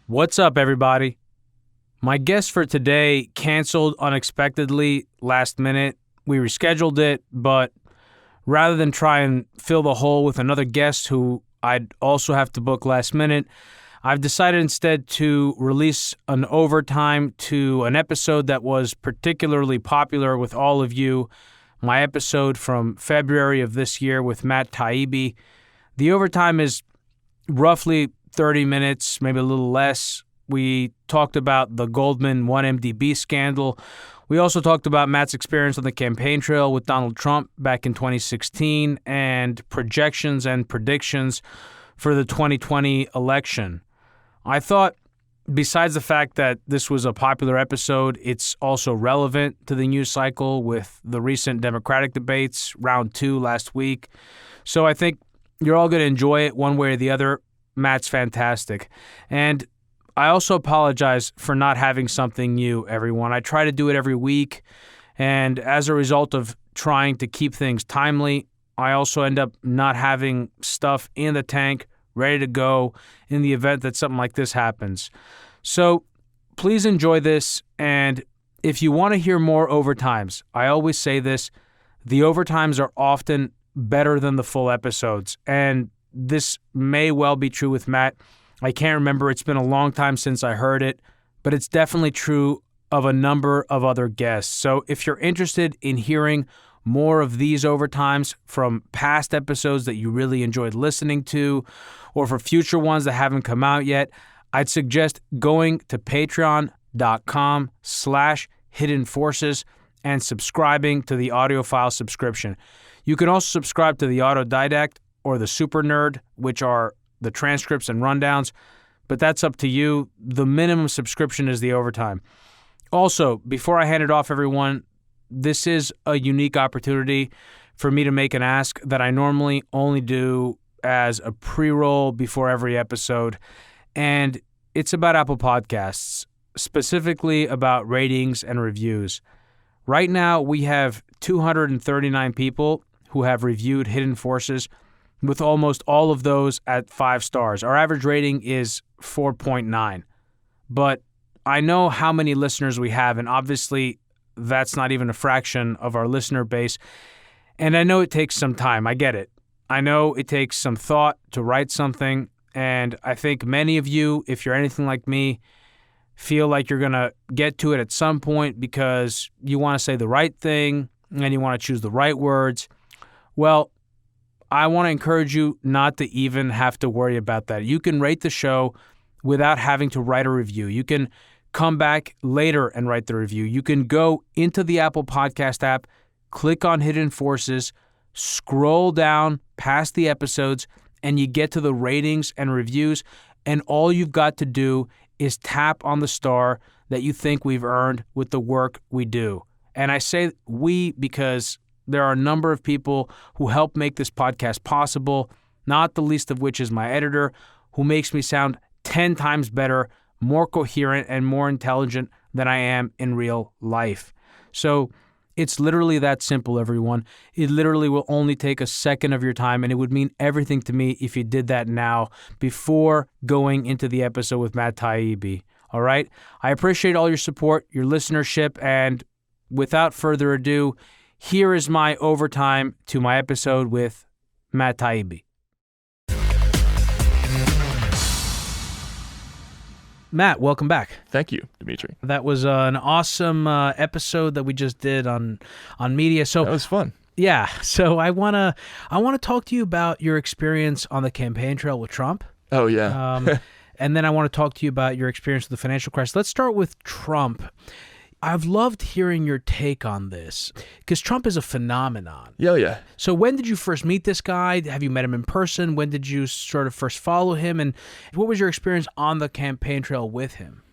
What's up, everybody? My guest for today canceled unexpectedly last minute. We rescheduled it, but rather than try and fill the hole with another guest who I'd also have to book last minute, I've decided instead to release an overtime to an episode that was particularly popular with all of you, my episode from February of this year with Matt Taibbi. The overtime is roughly 30 minutes, maybe a little less. We talked about the Goldman 1MDB scandal. We also talked about Matt's experience on the campaign trail with Donald Trump back in 2016 and projections and predictions for the 2020 election. I thought, besides the fact that this was a popular episode, it's also relevant to the news cycle with the recent Democratic debates, round 2 last week. So I think you're all going to enjoy it one way or the other. Matt's fantastic. And I also apologize for not having something new, everyone. I try to do it every week, and as a result of trying to keep things timely, I also end up not having stuff in the tank ready to go in the event that something like this happens. So please enjoy this, and if you want to hear more overtimes, I always say this, the overtimes are often better than the full episodes, and this may well be true with Matt. I can't remember. It's been a long time since I heard it, but it's definitely true of a number of other guests. So if you're interested in hearing more of these overtimes from past episodes that you really enjoyed listening to, or for future ones that haven't come out yet, I'd suggest going to patreon.com/Hidden Forces and subscribing to the audiophile subscription. You can also subscribe to the Autodidact or the Super Nerd, which are the transcripts and rundowns, but that's up to you. The minimum subscription is the overtime. Also, before I hand it off, everyone, this is a unique opportunity for me to make an ask that I normally only do as a pre-roll before every episode, and it's about Apple Podcasts, specifically about ratings and reviews. Right now, we have 239 people who have reviewed Hidden Forces, with almost all of those at 5 stars. Our average rating is 4.9. But I know how many listeners we have, and obviously that's not even a fraction of our listener base. And I know it takes some time. I get it. I know it takes some thought to write something, and I think many of you, if you're anything like me, feel like you're going to get to it at some point because you want to say the right thing and you want to choose the right words. Well, I want to encourage you not to even have to worry about that. You can rate the show without having to write a review. You can come back later and write the review. You can go into the Apple Podcast app, click on Hidden Forces, scroll down past the episodes, and you get to the ratings and reviews, and all you've got to do is tap on the star that you think we've earned with the work we do. And I say we because there are a number of people who help make this podcast possible, not the least of which is my editor, who makes me sound 10 times better, more coherent, and more intelligent than I am in real life. So it's literally that simple, everyone. It literally will only take a second of your time, and it would mean everything to me if you did that now before going into the episode with Matt Taibbi. All right? I appreciate all your support, your listenership, and without further ado, here is my overtime to my episode with Matt Taibbi. Matt, welcome back. Thank you, Demetri. That was an awesome episode that we just did on media. So that was fun. Yeah. So I wanna talk to you about your experience on the campaign trail with Trump. Oh yeah. And then I want to talk to you about your experience with the financial crisis. Let's start with Trump. I've loved hearing your take on this because Trump is a phenomenon. Yeah. So when did you first meet this guy? Have you met him in person? When did you sort of first follow him? And what was your experience on the campaign trail with him?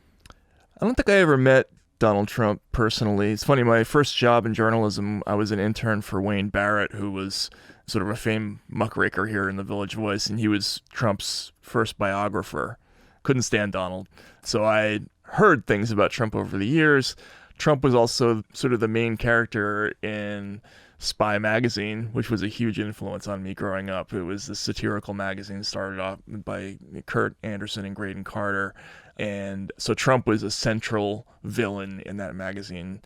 I don't think I ever met Donald Trump personally. It's funny, my first job in journalism, I was an intern for Wayne Barrett, who was sort of a famed muckraker here in the Village Voice, and he was Trump's first biographer. Couldn't stand Donald. So I heard things about Trump over the years. Trump was also sort of the main character in Spy magazine, which was a huge influence on me growing up. It was a satirical magazine started off by Kurt Anderson and Graydon Carter. And so Trump was a central villain in that magazine.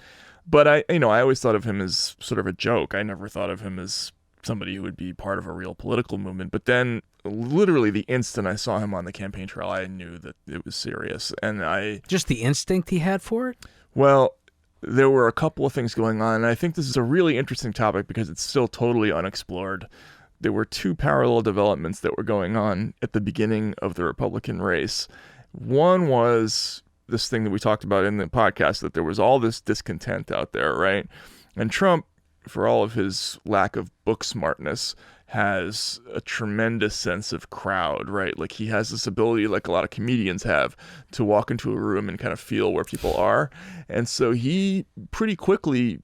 But I always thought of him as sort of a joke. I never thought of him as somebody who would be part of a real political movement. But then literally the instant I saw him on the campaign trail, I knew that it was serious. And Just the instinct he had for it? Well, there were a couple of things going on. And I think this is a really interesting topic because it's still totally unexplored. There were two parallel developments that were going on at the beginning of the Republican race. One was this thing that we talked about in the podcast, that there was all this discontent out there, right? And Trump, for all of his lack of book smartness, has a tremendous sense of crowd, right? Like he has this ability, like a lot of comedians have, to walk into a room and kind of feel where people are. And so he pretty quickly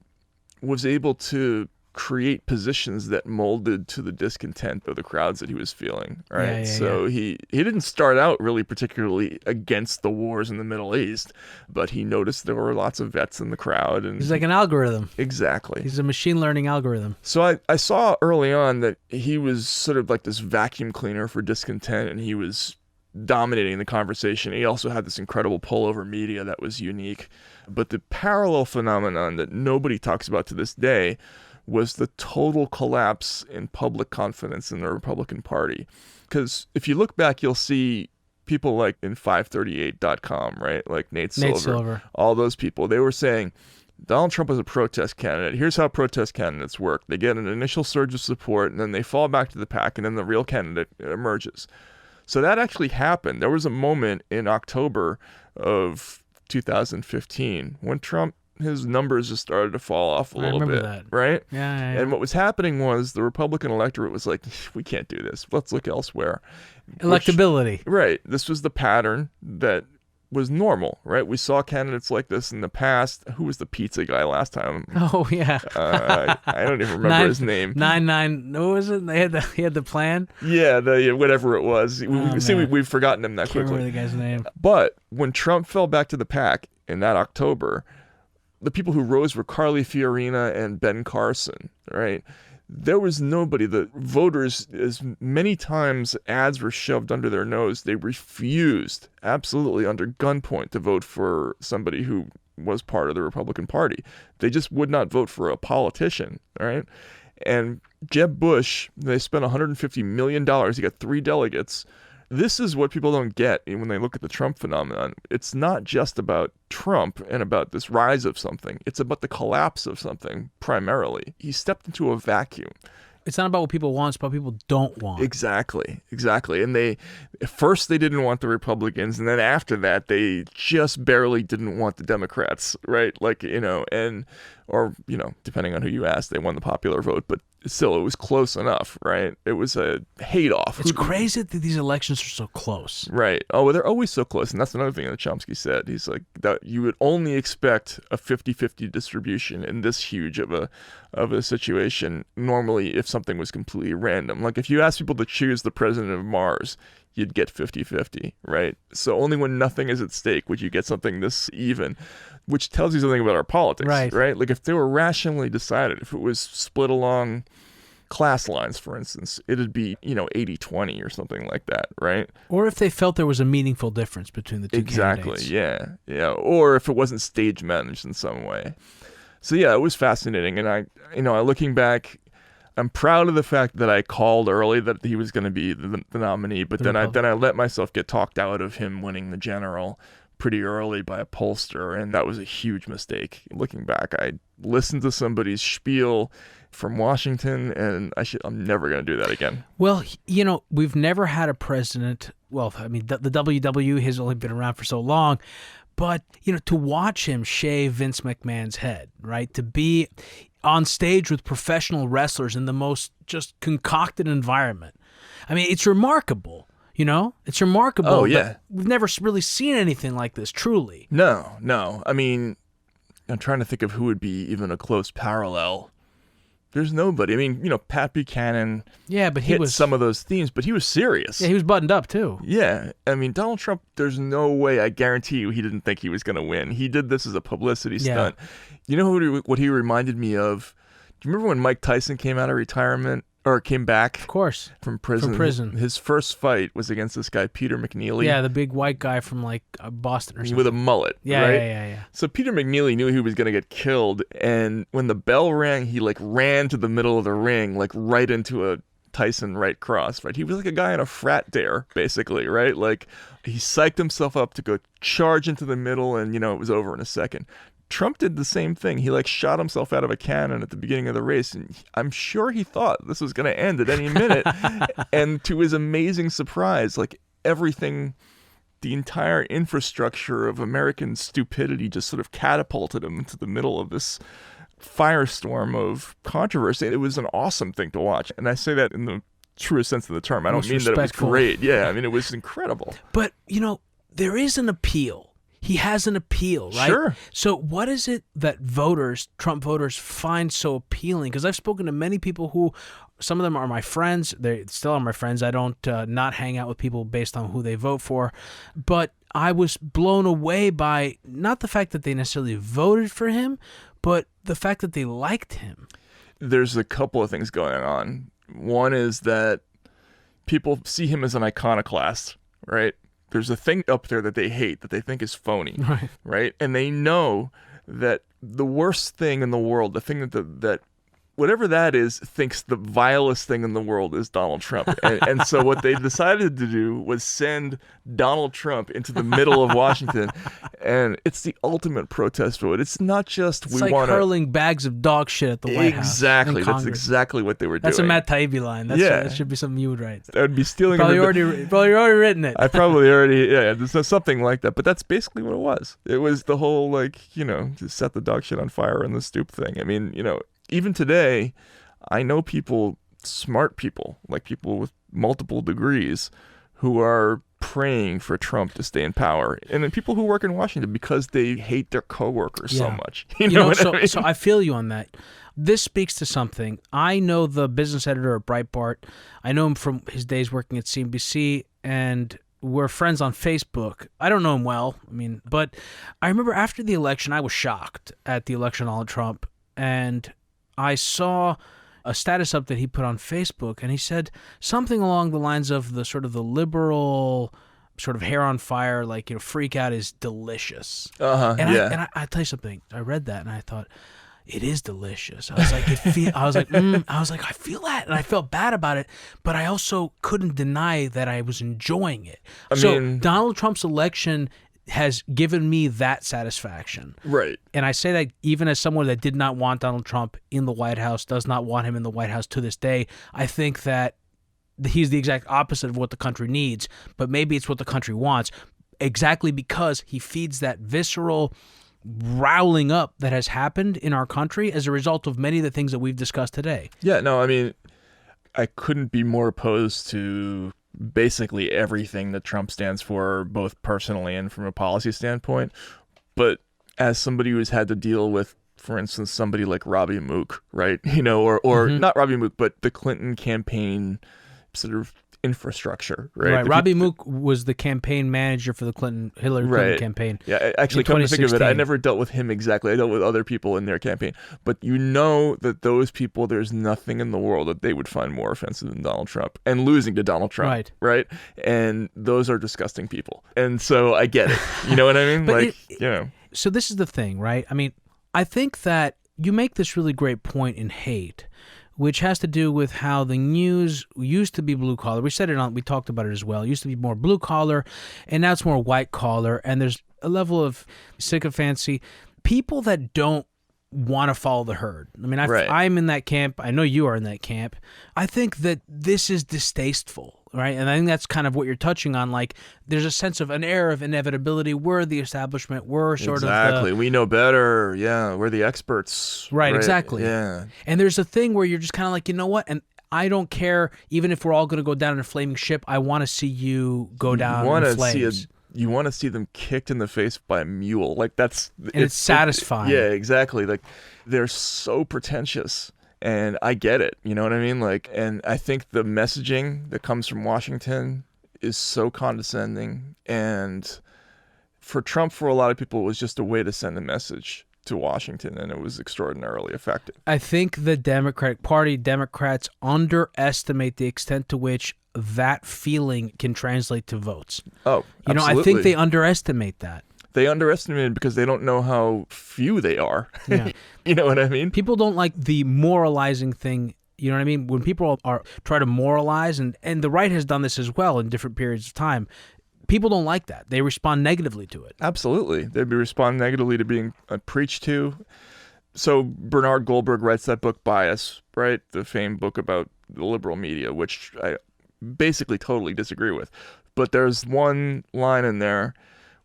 was able to create positions that molded to the discontent of the crowds that he was feeling, right? He didn't start out really particularly against the wars in the Middle East, but he noticed there were lots of vets in the crowd. And he's like an algorithm. Exactly. He's a machine learning algorithm. So I saw early on that he was sort of like this vacuum cleaner for discontent, and he was dominating the conversation. He also had this incredible pull over media that was unique. But the parallel phenomenon that nobody talks about to this day was the total collapse in public confidence in the Republican Party. Because if you look back, you'll see people like in 538.com, right? Like Nate Silver, all those people, they were saying, Donald Trump is a protest candidate. Here's how protest candidates work. They get an initial surge of support, and then they fall back to the pack, and then the real candidate emerges. So that actually happened. There was a moment in October of 2015 when his numbers just started to fall off a little bit, right? Yeah. And what was happening was the Republican electorate was like, we can't do this. Let's look elsewhere. Electability. Right. This was the pattern that was normal, right? We saw candidates like this in the past. Who was the pizza guy last time? Oh, yeah. I don't even remember his name. 9-9. What was it? He had the plan? Yeah, whatever it was. We've forgotten him that quickly. Can't remember the guy's name. But when Trump fell back to the pack in that October, the people who rose were Carly Fiorina and Ben Carson, right? There was nobody. The voters, as many times ads were shoved under their nose, they refused, absolutely under gunpoint, to vote for somebody who was part of the Republican Party. They just would not vote for a politician, right? And Jeb Bush, they spent $150 million. He got 3 delegates. This is what people don't get when they look at the Trump phenomenon. It's not just about Trump and about this rise of something. It's about the collapse of something, primarily. He stepped into a vacuum. It's not about what people want, it's about what people don't want. Exactly. And at first they didn't want the Republicans, and then after that they just barely didn't want the Democrats, right? Depending on who you ask, they won the popular vote, but still, it was close enough, right? It was a hate-off. It's crazy that these elections are so close. Right. Oh, well, they're always so close, and that's another thing that Chomsky said. He's like, that you would only expect a 50-50 distribution in this huge of a situation normally if something was completely random. Like, if you ask people to choose the president of Mars, you'd get 50-50, right? So only when nothing is at stake would you get something this even, which tells you something about our politics, right? Like, if they were rationally decided, if it was split along class lines, for instance, it'd be, 80-20 or something like that, right? Or if they felt there was a meaningful difference between the two candidates. Yeah. Or if it wasn't stage managed in some way. So yeah, it was fascinating. And I looking back, I'm proud of the fact that I called early that he was going to be the nominee, but then I let myself get talked out of him winning the general pretty early by a pollster, and that was a huge mistake. Looking back, I listened to somebody's spiel from Washington, and I'm never going to do that again. Well, we've never had a president. Well, I mean, the WWE has only been around for so long, but to watch him shave Vince McMahon's head, right? To be on stage with professional wrestlers in the most just concocted environment. I mean, it's remarkable. It's remarkable. Oh, yeah. We've never really seen anything like this, truly. No. I mean, I'm trying to think of who would be even a close parallel. There's nobody. I mean, Pat Buchanan hit some of those themes, but he was serious. Yeah, he was buttoned up, too. Yeah. I mean, Donald Trump, there's no way, I guarantee you, he didn't think he was going to win. He did this as a publicity stunt. You know what he reminded me of? Do you remember when Mike Tyson came out of retirement? or came back Of course. from prison. From prison. His first fight was against this guy, Peter McNeely. Yeah, the big white guy from like Boston or something. With a mullet, Yeah, right? yeah. So Peter McNeely knew he was going to get killed, and when the bell rang, he like ran to the middle of the ring, like right into a Tyson right cross, right? He was like a guy in a frat dare, basically, right? Like he psyched himself up to go charge into the middle, and it was over in a second. Trump did the same thing. He like shot himself out of a cannon at the beginning of the race, and I'm sure he thought this was going to end at any minute. And to his amazing surprise, like everything, the entire infrastructure of American stupidity just sort of catapulted him into the middle of this firestorm of controversy. It was an awesome thing to watch, and I say that in the truest sense of the term. I don't mean that it was great. Yeah, I mean it was incredible. But there is an appeal. He has an appeal, right? Sure. So what is it that Trump voters, find so appealing? Because I've spoken to many people who, some of them are my friends. They still are my friends. I don't not hang out with people based on who they vote for. But I was blown away by not the fact that they necessarily voted for him, but the fact that they liked him. There's a couple of things going on. One is that people see him as an iconoclast, right? There's a thing up there that they hate, that they think is phony, right? And they know that the worst thing in the world, the thing that whatever that is, thinks the vilest thing in the world is Donald Trump. And so what they decided to do was send Donald Trump into the middle of Washington. And it's the ultimate protest vote. It's not just it's like hurling bags of dog shit at the White House. Exactly. That's exactly what they were doing. That's a Matt Taibbi line. That should be something you would write. I would be stealing probably already written it. I probably already, there's something like that. But that's basically what it was. It was the whole, just set the dog shit on fire and the stoop thing. I mean, even today, I know people, smart people, like people with multiple degrees, who are praying for Trump to stay in power. And then people who work in Washington because they hate their coworkers so much. You know what I mean? So I feel you on that. This speaks to something. I know the business editor at Breitbart. I know him from his days working at CNBC, and we're friends on Facebook. I don't know him well, but I remember after the election, I was shocked at the election on Trump, and I saw a status up that he put on Facebook, and he said something along the lines of the sort of the liberal sort of hair on fire, freak out is delicious. And I tell you something. I read that and I thought, it is delicious. I was like, I feel that, and I felt bad about it, but I also couldn't deny that I was enjoying it. Donald Trump's election has given me that satisfaction. Right. And I say that even as someone that did not want Donald Trump in the White House, does not want him in the White House to this day, I think that he's the exact opposite of what the country needs, but maybe it's what the country wants, exactly because he feeds that visceral riling up that has happened in our country as a result of many of the things that we've discussed today. Yeah, no, I couldn't be more opposed to basically everything that Trump stands for, both personally and from a policy standpoint. But as somebody who's had to deal with, for instance, somebody like Robbie Mook, right? Or not Robbie Mook, but the Clinton campaign sort of infrastructure, right? Robbie Mook was the campaign manager for the Hillary Clinton campaign. Yeah, actually, come to think of it, I never dealt with him exactly. I dealt with other people in their campaign. But that those people, there's nothing in the world that they would find more offensive than Donald Trump and losing to Donald Trump, right? And those are disgusting people. And so I get it. You know what I mean? So this is the thing, right? I think that you make this really great point in hate, which has to do with how the news used to be blue collar. We talked about it as well. It used to be more blue collar, and now it's more white collar. And there's a level of sycophancy. People that don't want to follow the herd. I'm in that camp. I know you are in that camp. I think that this is distasteful, right? And I think that's kind of what you're touching on. There's a sense of an air of inevitability. We're the establishment. We're sort of exactly. We know better. Yeah, we're the experts. Right, exactly. Yeah. And there's a thing where you're just kind of like, you know what? And I don't care, even if we're all going to go down in a flaming ship, I want to see you go down in flames. You want to see them kicked in the face by a mule. It's satisfying. Yeah, exactly. They're so pretentious, and I get it. You know what I mean? And I think the messaging that comes from Washington is so condescending. And for Trump, for a lot of people, it was just a way to send a message to Washington, and it was extraordinarily effective. I think the Democratic Party, Democrats underestimate the extent to which that feeling can translate to votes. Oh, absolutely. I think they underestimate that. They underestimate it because they don't know how few they are. Yeah. You know what I mean? People don't like the moralizing thing. You know what I mean? When people try to moralize, and the right has done this as well in different periods of time, people don't like that. They respond negatively to it. Absolutely. They'd respond negatively to being preached to. So Bernard Goldberg writes that book, Bias, right? The famed book about the liberal media, which I basically totally disagree with. But there's one line in there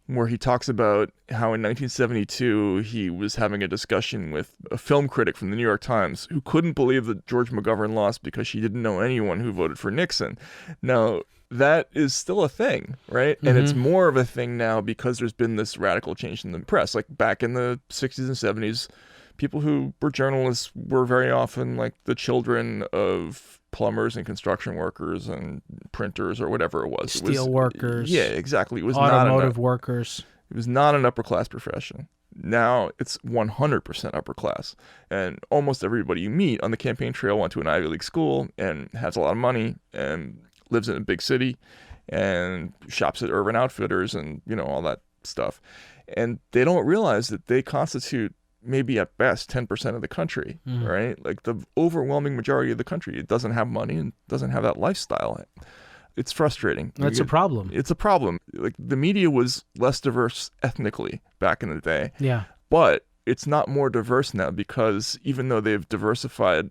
where he talks about how in 1972 he was having a discussion with a film critic from the New York Times who couldn't believe that George McGovern lost because she didn't know anyone who voted for Nixon. Now, that is still a thing, right? Mm-hmm. And it's more of a thing now because there's been this radical change in the press. Like back in the 60s and 70s, people who were journalists were very often like the children of plumbers and construction workers and printers or whatever it was. Steel workers. Yeah, exactly. It was automotive workers. It was not an upper class profession. Now it's 100% upper class. And almost everybody you meet on the campaign trail went to an Ivy League school and has a lot of money and lives in a big city and shops at Urban Outfitters and, all that stuff. And they don't realize that they constitute maybe at best 10% of the country, right? Like the overwhelming majority of the country, it doesn't have money and doesn't have that lifestyle. It's frustrating. That's a problem. It's a problem. Like the media was less diverse ethnically back in the day. Yeah. But it's not more diverse now because even though they've diversified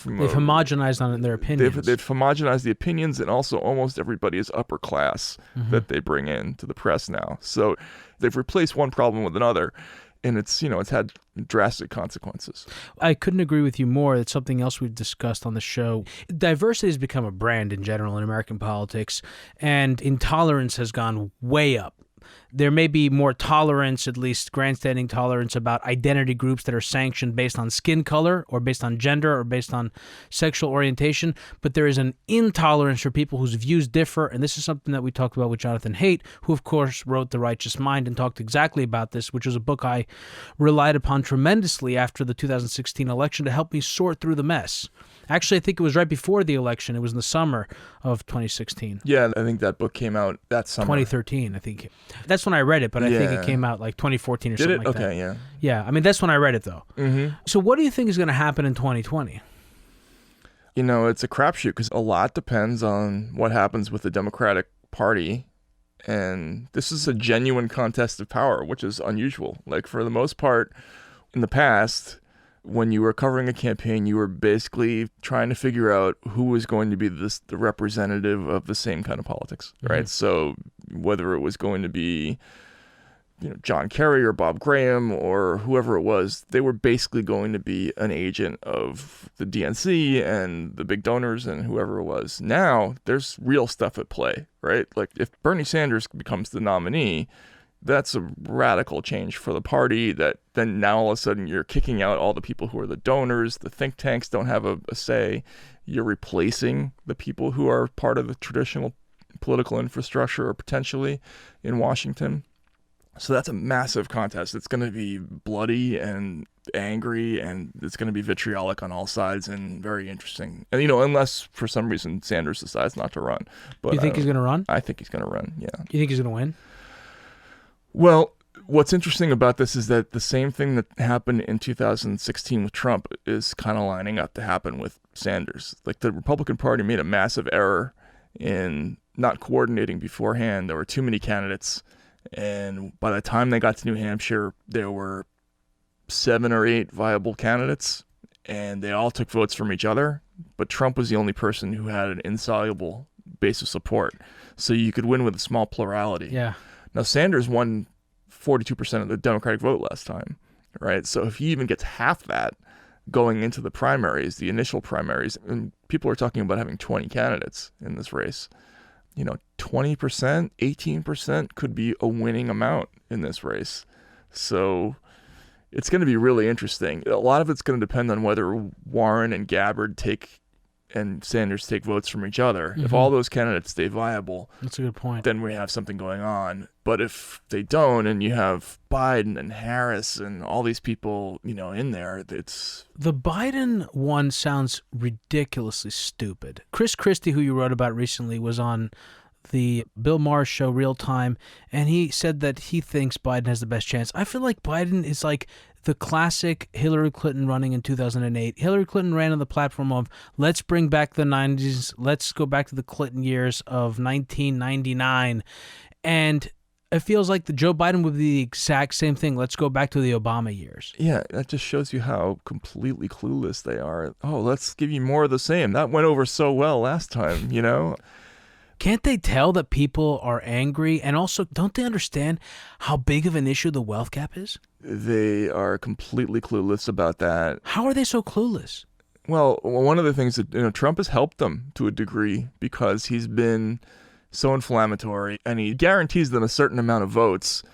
they've homogenized on their opinions. They've homogenized the opinions, and also almost everybody is upper class that they bring in to the press now. So they've replaced one problem with another. And it's had drastic consequences. I couldn't agree with you more. It's something else we've discussed on the show. Diversity has become a brand in general in American politics, and intolerance has gone way up. There may be more tolerance, at least grandstanding tolerance, about identity groups that are sanctioned based on skin color or based on gender or based on sexual orientation, but there is an intolerance for people whose views differ, and this is something that we talked about with Jonathan Haidt, who, of course, wrote The Righteous Mind and talked exactly about this, which was a book I relied upon tremendously after the 2016 election to help me sort through the mess. Actually, I think it was right before the election. It was in the summer of 2016. Yeah, I think that book came out that summer. 2013, I think. That's when I read it, but I think it came out like 2014 or something like that. Okay, yeah. Yeah, I mean, that's when I read it, though. Mm-hmm. So what do you think is going to happen in 2020? It's a crapshoot because a lot depends on what happens with the Democratic Party. And this is a genuine contest of power, which is unusual. Like, for the most part, in the past, when you were covering a campaign, you were basically trying to figure out who was going to be the representative of the same kind of politics, right? So whether it was going to be, John Kerry or Bob Graham or whoever it was, they were basically going to be an agent of the DNC and the big donors and whoever it was. Now there's real stuff at play, right? Like if Bernie Sanders becomes the nominee, that's a radical change for the party that then now all of a sudden you're kicking out all the people who are the donors. The think tanks don't have a say. You're replacing the people who are part of the traditional political infrastructure or potentially in Washington. So that's a massive contest. It's going to be bloody and angry, and it's going to be vitriolic on all sides and very interesting. And, unless for some reason Sanders decides not to run. But you think he's going to run? I think he's going to run, yeah. You think he's going to win? Well, what's interesting about this is that the same thing that happened in 2016 with Trump is kind of lining up to happen with Sanders. Like the Republican Party made a massive error in not coordinating beforehand. There were too many candidates. And by the time they got to New Hampshire, there were 7 or 8 viable candidates, and they all took votes from each other. But Trump was the only person who had an insoluble base of support. So you could win with a small plurality. Yeah. Now, Sanders won 42% of the Democratic vote last time, right? So if he even gets half that going into the primaries, the initial primaries, and people are talking about having 20 candidates in this race, 20%, 18% could be a winning amount in this race. So it's going to be really interesting. A lot of it's going to depend on whether Warren and Gabbard take and Sanders take votes from each other. If all those candidates stay viable, that's a good point. Then we have something going on. But if they don't, and you have Biden and Harris and all these people, in there, it's... The Biden one sounds ridiculously stupid. Chris Christie, who you wrote about recently, was on the Bill Maher show Real Time, and he said that he thinks Biden has the best chance. I feel like Biden is like the classic Hillary Clinton running in 2008. Hillary Clinton ran on the platform of, let's bring back the 90s, let's go back to the Clinton years of 1999. And it feels like the Joe Biden would be the exact same thing. Let's go back to the Obama years. Yeah, that just shows you how completely clueless they are. Oh, let's give you more of the same. That went over so well last time, Can't they tell that people are angry? And also, don't they understand how big of an issue the wealth gap is? They are completely clueless about that. How are they so clueless? Well, one of the things that Trump has helped them to a degree because he's been so inflammatory and he guarantees them a certain amount of votes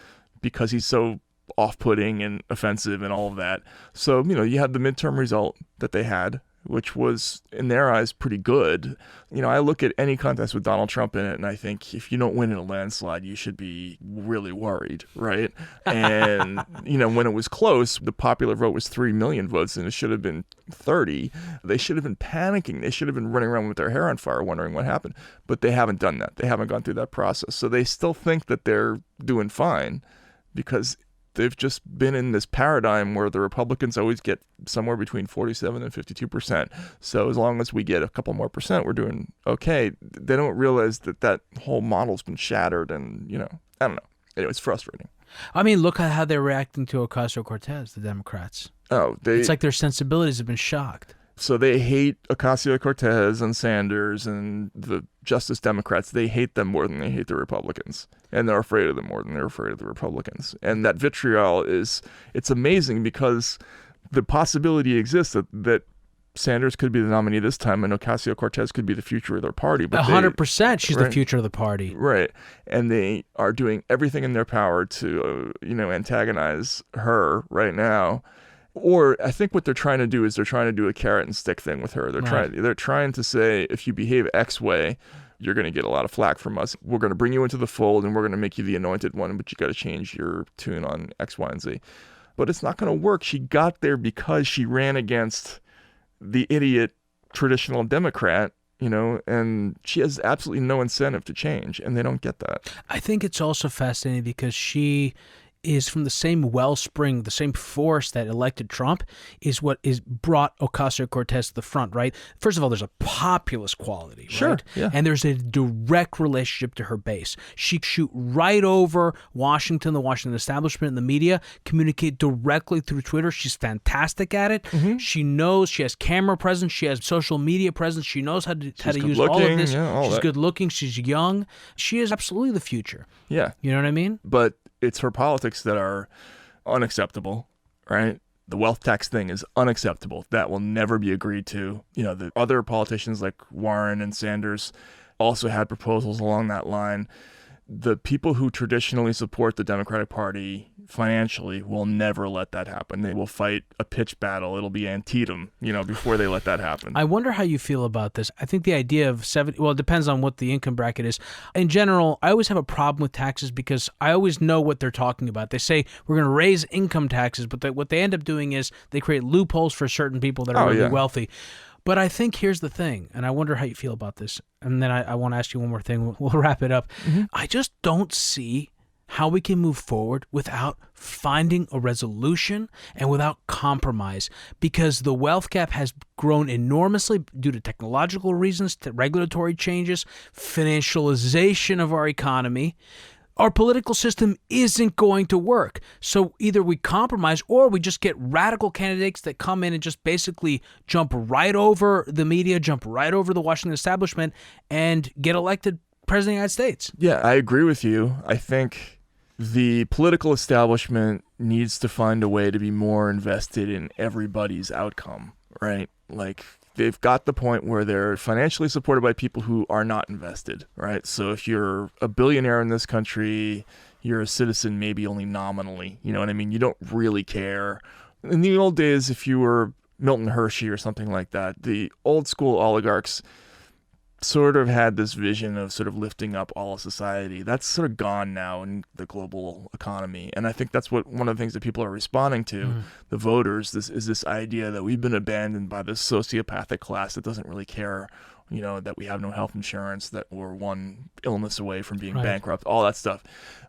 because he's so off-putting and offensive and all of that. So, you had the midterm result that they had, which was, in their eyes, pretty good. I look at any contest with Donald Trump in it, and I think if you don't win in a landslide, you should be really worried, right? And, when it was close, the popular vote was 3 million votes, and it should have been 30. They should have been panicking. They should have been running around with their hair on fire, wondering what happened. But they haven't done that. They haven't gone through that process. So they still think that they're doing fine because they've just been in this paradigm where the Republicans always get somewhere between 47 and 52%. So as long as we get a couple more percent, we're doing okay. They don't realize that whole model's been shattered and, I don't know. Anyway, it's frustrating. I mean, look at how they're reacting to Ocasio-Cortez, the Democrats. Oh, it's like their sensibilities have been shocked. So they hate Ocasio-Cortez and Sanders and the Justice Democrats. They hate them more than they hate the Republicans. And they're afraid of them more than they're afraid of the Republicans. And that vitriol it's amazing because the possibility exists that Sanders could be the nominee this time and Ocasio-Cortez could be the future of their party. But 100% she's right, the future of the party. Right. And they are doing everything in their power to, antagonize her right now. Or I think what they're trying to do is they're trying to do a carrot and stick thing with her. They're trying to say, if you behave X way, you're going to get a lot of flack from us. We're going to bring you into the fold and we're going to make you the anointed one, but you got to change your tune on X, Y, and Z. But it's not going to work. She got there because she ran against the idiot traditional Democrat, and she has absolutely no incentive to change, and they don't get that. I think it's also fascinating because she is from the same wellspring, the same force that elected Trump is what is brought Ocasio-Cortez to the front, right? First of all, there's a populist quality, sure, right? Yeah. And there's a direct relationship to her base. She shoot right over Washington, the Washington establishment, and the media, communicate directly through Twitter. She's fantastic at it. Mm-hmm. She knows, she has camera presence, she has social media presence, she knows how to use all of this. Yeah, she's good looking, she's young. She is absolutely the future. Yeah. You know what I mean? But it's her politics that are unacceptable, right? The wealth tax thing is unacceptable. That will never be agreed to. The other politicians like Warren and Sanders also had proposals along that line. The people who traditionally support the Democratic Party financially will never let that happen. They will fight a pitched battle. It'll be Antietam, before they let that happen. I wonder how you feel about this. I think the idea of 70, well, it depends on what the income bracket is. In general, I always have a problem with taxes because I always know what they're talking about. They say we're going to raise income taxes, but what they end up doing is they create loopholes for certain people that are really wealthy. But I think here's the thing, and I wonder how you feel about this, and then I want to ask you one more thing. We'll wrap it up. Mm-hmm. I just don't see how we can move forward without finding a resolution and without compromise, because the wealth gap has grown enormously due to technological reasons, to regulatory changes, financialization of our economy. Our political system isn't going to work. So either we compromise or we just get radical candidates that come in and just basically jump right over the media, jump right over the Washington establishment, and get elected president of the United States. Yeah, I agree with you. I think the political establishment needs to find a way to be more invested in everybody's outcome, right? Like, they've got the point where they're financially supported by people who are not invested, right? So if you're a billionaire in this country, you're a citizen maybe only nominally, you know what I mean? You don't really care. In the old days, if you were Milton Hershey or something like that. The old school oligarchs sort of had this vision of sort of lifting up all of society. That's sort of gone now in the global economy. And I think that's what one of the things that people are responding to, the voters, this idea that we've been abandoned by this sociopathic class that doesn't really care, that we have no health insurance, that we're one illness away from being bankrupt, all that stuff.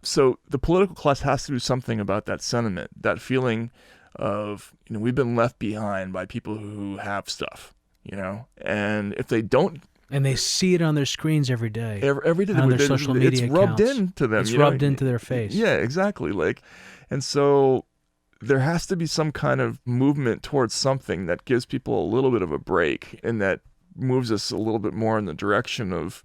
So the political class has to do something about that sentiment, that feeling of, we've been left behind by people who have stuff, and if they don't. And they see it on their screens every day. Every day on their social media it's rubbed accounts. into them. It's rubbed into their face. Yeah, exactly. And so there has to be some kind of movement towards something that gives people a little bit of a break and that moves us a little bit more in the direction of,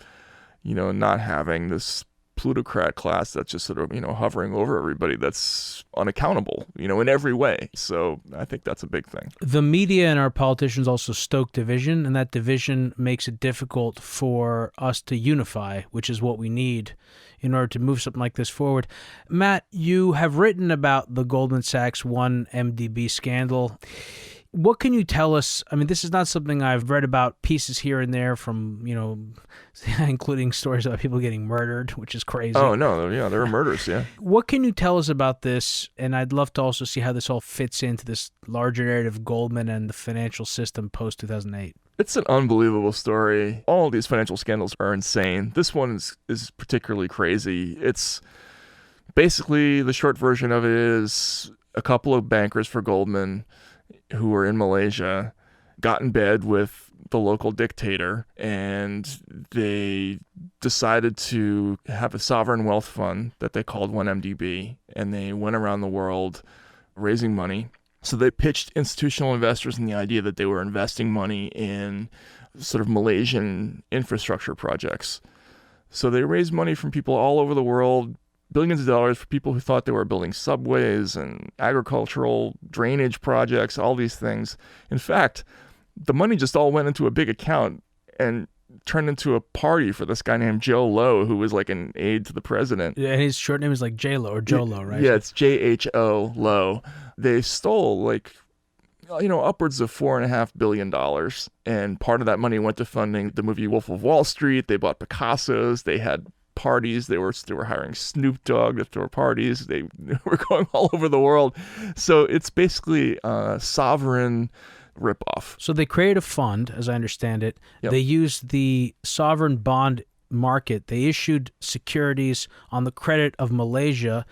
not having this plutocrat class that's just sort of, hovering over everybody that's unaccountable, in every way. So I think that's a big thing. The media and our politicians also stoke division, and that division makes it difficult for us to unify, which is what we need in order to move something like this forward. Matt, you have written about the Goldman Sachs 1MDB scandal. What can you tell us? I mean, this is not something I've read about, pieces here and there from, including stories about people getting murdered, which is crazy. Oh, no. Yeah, there are murders, yeah. What can you tell us about this? And I'd love to also see how this all fits into this larger narrative of Goldman and the financial system post-2008. It's an unbelievable story. All of these financial scandals are insane. This one is particularly crazy. It's basically, the short version of it is a couple of bankers for Goldman who were in Malaysia got in bed with the local dictator, and they decided to have a sovereign wealth fund that they called 1MDB, and they went around the world raising money. So they pitched institutional investors in the idea that they were investing money in sort of Malaysian infrastructure projects. So they raised money from people all over the world, billions of dollars, for people who thought they were building subways and agricultural drainage projects, all these things. In fact, the money just all went into a big account and turned into a party for this guy named Joe Low, who was like an aide to the president. Yeah, and his short name is like J-Lo or Joe-Lo, right? Yeah, it's Jho Low. They stole upwards of $4.5 billion. And part of that money went to funding the movie Wolf of Wall Street. They bought Picassos. They had parties. They were hiring Snoop Dogg to throw parties. They were going all over the world. So it's basically a sovereign ripoff. So they create a fund, as I understand it. Yep. They used the sovereign bond market. They issued securities on the credit of Malaysia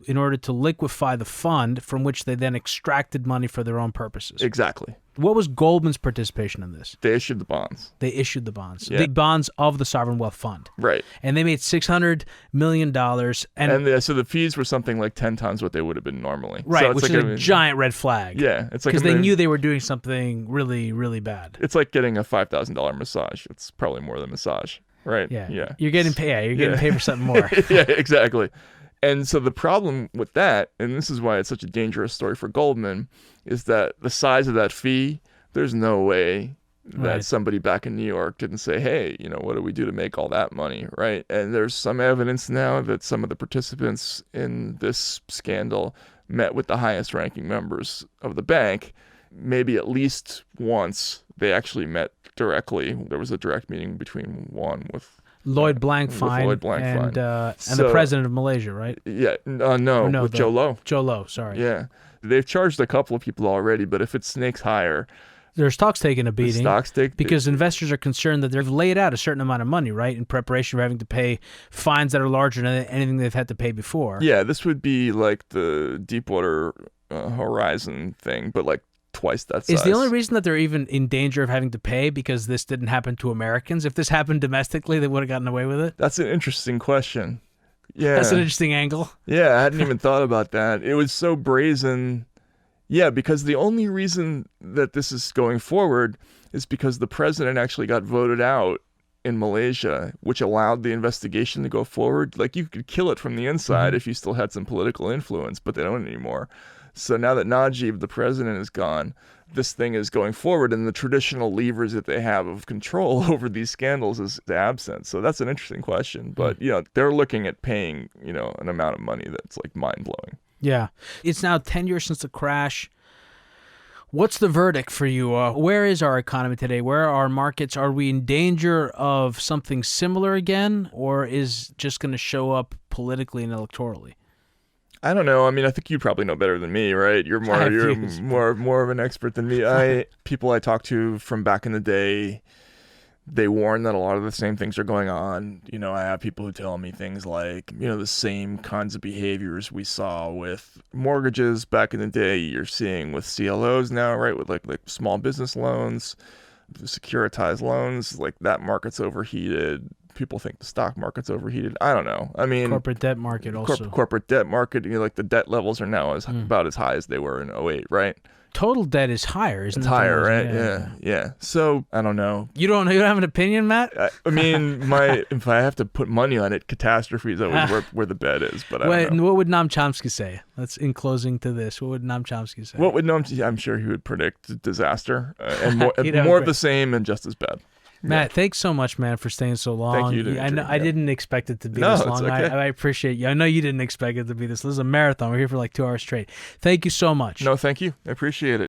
in order to liquefy the fund, from which they then extracted money for their own purposes. Exactly. What was Goldman's participation in this? They issued the bonds. Yeah. The bonds of the Sovereign Wealth Fund. Right. And they made $600 million. So the fees were something like 10 times what they would have been normally. Right, so which is a giant red flag. Yeah. It's like because they knew they were doing something really, really bad. It's like getting a $5,000 massage. It's probably more than massage. Right. Yeah. You're getting paid. You're getting paid for something more. Yeah, exactly. And so the problem with that, and this is why it's such a dangerous story for Goldman, is that the size of that fee, there's no way that somebody back in New York didn't say, hey, what do we do to make all that money, right? And there's some evidence now that some of the participants in this scandal met with the highest ranking members of the bank. Maybe at least once they actually met directly. There was a direct meeting between one with Lloyd Blankfein and the president of Malaysia, right? Yeah, with Joe Low. Joe Low, sorry. Yeah, they've charged a couple of people already, but if it snakes higher, their stock's taking a beating. Because investors investors are concerned that they've laid out a certain amount of money, right, in preparation for having to pay fines that are larger than anything they've had to pay before. Yeah, this would be like the Deepwater Horizon thing, but like twice that size. Is the only reason that they're even in danger of having to pay because this didn't happen to Americans? If this happened domestically, they would have gotten away with it? That's an interesting question. Yeah. That's an interesting angle. Yeah, I hadn't even thought about that. It was so brazen. Yeah, because the only reason that this is going forward is because the president actually got voted out in Malaysia, which allowed the investigation to go forward. Like, you could kill it from the inside if you still had some political influence, but they don't anymore. So now that Najib, the president, is gone, this thing is going forward, and the traditional levers that they have of control over these scandals is absent. So that's an interesting question. But, they're looking at paying, an amount of money that's like mind-blowing. Yeah. It's now 10 years since the crash. What's the verdict for you? Where is our economy today? Where are our markets? Are we in danger of something similar again, or is just going to show up politically and electorally? I don't know. I mean, I think you probably know better than me, right? You're more of an expert than me. People I talk to from back in the day, they warn that a lot of the same things are going on. You know, I have people who tell me things like, you know, the same kinds of behaviors we saw with mortgages back in the day, you're seeing with CLOs now, right? With like small business loans, securitized loans, like that market's overheated. People think the stock market's overheated. I don't know. I mean, corporate debt market also. Corporate debt market, you know, like the debt levels are now about as high as they were in 2008, right? Total debt is higher, isn't it? It's higher, right? Yeah. So I don't know. You don't have an opinion, Matt? I mean, if I have to put money on it, catastrophe is always where the bet is. But I don't know. What would Noam Chomsky say? Let's in closing to this. What would Noam Chomsky say? What would Noam? I'm sure he would predict disaster and more of the same and just as bad. Matt, thanks so much, man, for staying so long. Thank you, Demetri. I didn't expect it to be this long. It's okay. I appreciate you. I know you didn't expect it to be this. This is a marathon. We're here for like 2 hours straight. Thank you so much. No, thank you. I appreciate it.